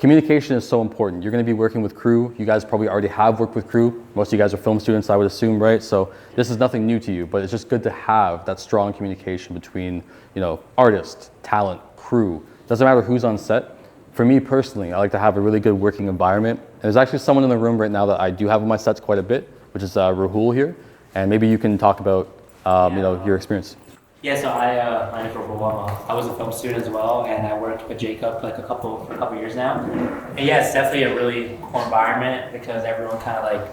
communication is so important. You're going to be working with crew. You guys probably already have worked with crew. Most of you guys are film students, I would assume, right? So this is nothing new to you, but it's just good to have that strong communication between, artist, talent, crew. Doesn't matter who's on set. For me personally, I like to have a really good working environment. And there's actually someone in the room right now that I do have on my sets quite a bit, which is Rahul here. And maybe you can talk about, your experience. Yeah, so my name is Rahul. I was a film student as well, and I worked with Jacob for a couple years now. And yeah, it's definitely a really cool environment because everyone kind of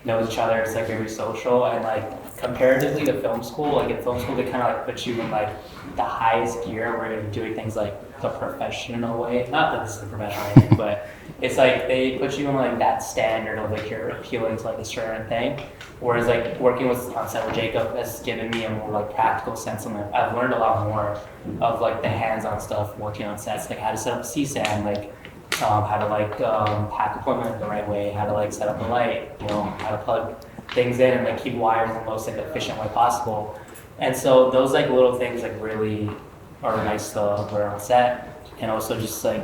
knows each other. It's very social, and comparatively to film school, in film school they kind of put you in the highest gear where you're doing things the professional way. Not that this is a professional way, but it's they put you in that standard of you're appealing to a certain thing. Whereas working on set with Jacob has given me a more practical sense, and I've learned a lot more of the hands-on stuff working on sets, how to set up CSAM, how to pack equipment the right way, how to set up the light, how to plug things in and keep wires in the most efficient way possible. And so those little things really are nice to learn on set, and also just you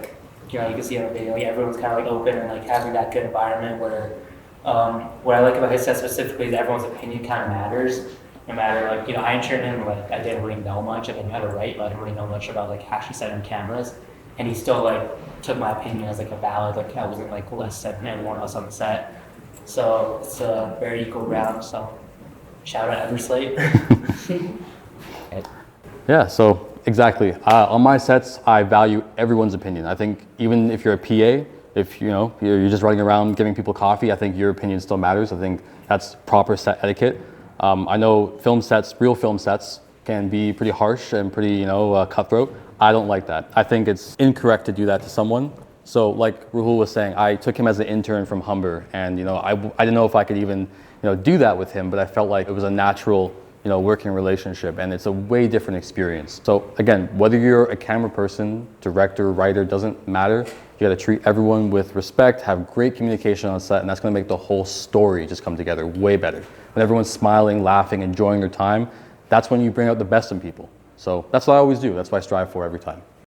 can see on the video, everyone's kind of open and having that good environment where. What I like about his set specifically is everyone's opinion kind of matters. No matter I interned him, I didn't really know much. I knew how to write, but I didn't really know much about actually setting cameras. And he still took my opinion as a valid. I wasn't less than everyone else on the set. So it's a very equal ground. So shout out Everslate. Yeah, so exactly. On my sets, I value everyone's opinion. I think even if you're a PA, if you're just running around giving people coffee, I think your opinion still matters. I think that's proper set etiquette. I know real film sets can be pretty harsh and pretty cutthroat. I don't like that. I think it's incorrect to do that to someone. So like Rahul was saying, I took him as an intern from Humber, and I didn't know if I could even do that with him, but I felt like it was a natural working relationship, and it's a way different experience. So again, whether you're a camera person, director, writer, doesn't matter. You got to treat everyone with respect, have great communication on set, and that's going to make the whole story just come together way better. When everyone's smiling, laughing, enjoying their time, that's when you bring out the best in people. So that's what I always do. That's what I strive for every time.